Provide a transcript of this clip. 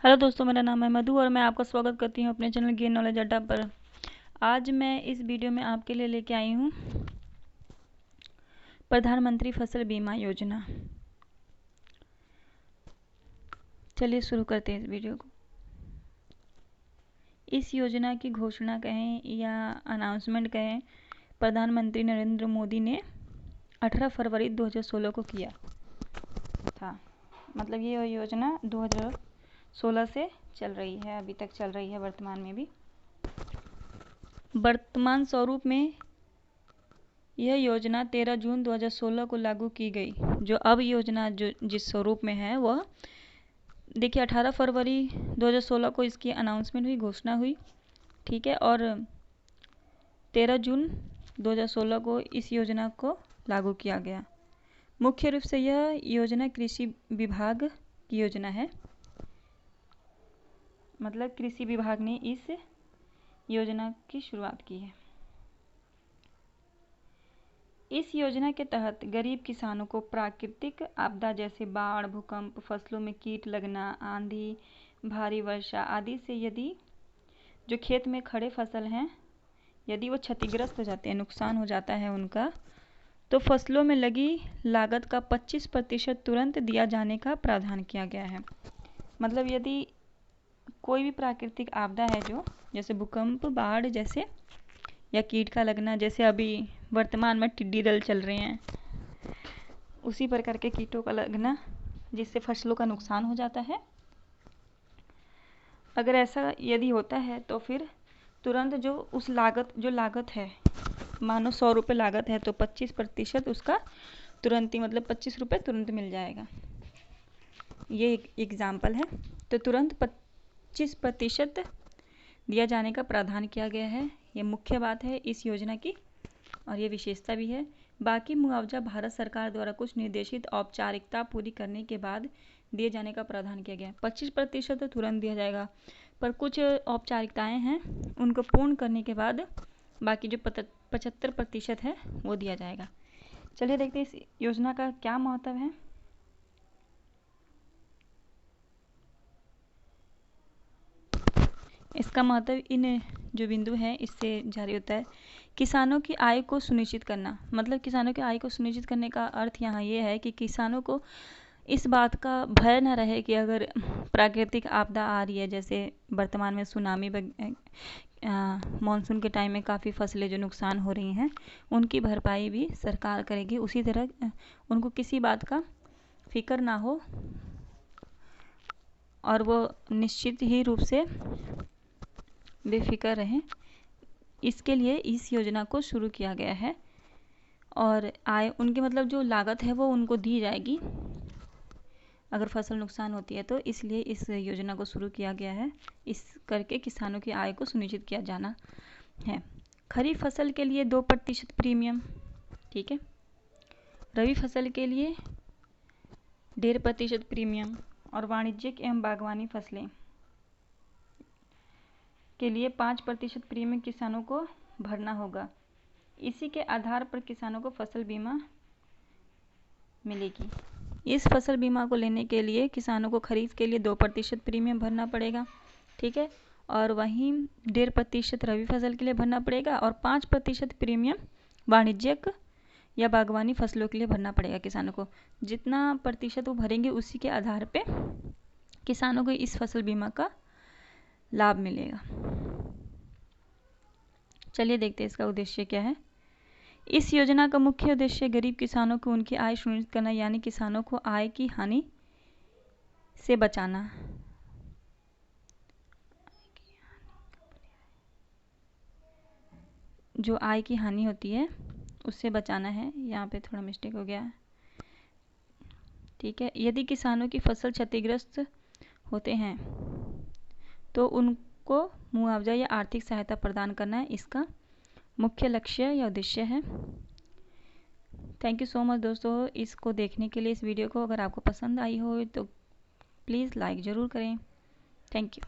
Hello दोस्तों, मेरा नाम है मधु और मैं आपका स्वागत करती हूँ अपने चैनल गेन नॉलेज अड्डा पर। आज मैं इस वीडियो में आपके लिए लेके आई हूँ प्रधानमंत्री फसल बीमा योजना। चलिए शुरू करते हैं इस वीडियो को। इस योजना की घोषणा कहें या अनाउंसमेंट कहें, प्रधानमंत्री नरेंद्र मोदी ने 18 फरवरी 2016 को किया था। मतलब ये योजना 2016 से चल रही है, अभी तक चल रही है वर्तमान में भी। वर्तमान स्वरूप में यह योजना 13 जून 2016 को लागू की गई। जो अब योजना जो जिस स्वरूप में है वह देखिए 18 फरवरी 2016 को इसकी अनाउंसमेंट हुई, घोषणा हुई, ठीक है। और 13 जून 2016 को इस योजना को लागू किया गया। मुख्य रूप से यह योजना कृषि विभाग की योजना है। मतलब कृषि विभाग ने इस योजना की शुरुआत की है। इस योजना के तहत गरीब किसानों को प्राकृतिक आपदा जैसे बाढ़, भूकंप, फसलों में कीट लगना, आंधी, भारी वर्षा आदि से यदि जो खेत में खड़े फसल हैं यदि वो क्षतिग्रस्त हो जाते हैं, नुकसान हो जाता है उनका, तो फसलों में लगी लागत का 25% तुरंत दिया जाने का प्रावधान किया गया है। मतलब यदि कोई भी प्राकृतिक आपदा है जो जैसे भूकंप, बाढ़ जैसे, या कीट का लगना, जैसे अभी वर्तमान में टिड्डी दल चल रहे हैं, उसी प्रकार के कीटों का लगना जिससे फसलों का नुकसान हो जाता है। अगर ऐसा यदि होता है तो फिर तुरंत जो लागत है, मानो 100 रुपये लागत है तो 25% उसका तुरंत ही, मतलब 25 रुपये तुरंत मिल जाएगा। ये एक एग्जाम्पल है। तो तुरंत 25% दिया जाने का प्रावधान किया गया है। ये मुख्य बात है इस योजना की और ये विशेषता भी है। बाकी मुआवजा भारत सरकार द्वारा कुछ निर्देशित औपचारिकता पूरी करने के बाद दिए जाने का प्रावधान किया गया है। 25% तो तुरंत दिया जाएगा, पर कुछ औपचारिकताएं हैं, उनको पूर्ण करने के बाद बाकी जो 75% है वो दिया जाएगा। चलिए देखते हैं इस योजना का क्या महत्व है। इसका महत्व इन जो बिंदु है इससे जारी होता है। किसानों की आय को सुनिश्चित करना। मतलब किसानों की आय को सुनिश्चित करने का अर्थ यहाँ ये है कि किसानों को इस बात का भय न रहे कि अगर प्राकृतिक आपदा आ रही है, जैसे वर्तमान में सुनामी, मानसून के टाइम में काफ़ी फसलें जो नुकसान हो रही हैं उनकी भरपाई भी सरकार करेगी। उसी तरह उनको किसी बात का फिक्र ना हो और वो निश्चित ही रूप से बेफिक्र रहें, इसके लिए इस योजना को शुरू किया गया है। और आय उनके, मतलब जो लागत है वो उनको दी जाएगी अगर फसल नुकसान होती है तो, इसलिए इस योजना को शुरू किया गया है। इस करके किसानों की आय को सुनिश्चित किया जाना है। खरीफ फसल के लिए 2% प्रीमियम, ठीक है। रबी फसल के लिए 1.5% प्रीमियम और वाणिज्यिक एवं बागवानी फसलें के लिए 5% प्रीमियम किसानों को भरना होगा। इसी के आधार पर किसानों को फसल बीमा मिलेगी। इस फसल बीमा को लेने के लिए किसानों को खरीफ के लिए 2% प्रीमियम भरना पड़ेगा, ठीक है। और वहीं 1.5% रबी फसल के लिए भरना पड़ेगा और 5% प्रीमियम वाणिज्यिक या बागवानी फसलों के लिए भरना पड़ेगा किसानों को। जितना प्रतिशत वो भरेंगे उसी के आधार पे किसानों को इस फसल बीमा का लाभ मिलेगा। चलिए देखते हैं इसका उद्देश्य क्या है। इस योजना का मुख्य उद्देश्य गरीब किसानों को उनकी आय सुनिश्चित करना, यानी किसानों को आय की हानि से बचाना। जो आय की हानि होती है उससे बचाना है। यहाँ पे थोड़ा मिस्टेक हो गया है, ठीक है। यदि किसानों की फसल क्षतिग्रस्त होते हैं तो उनको मुआवजा या आर्थिक सहायता प्रदान करना है, इसका मुख्य लक्ष्य या उद्देश्य है। थैंक यू सो मच दोस्तों इसको देखने के लिए। इस वीडियो को अगर आपको पसंद आई हो तो प्लीज़ लाइक ज़रूर करें। Thank you.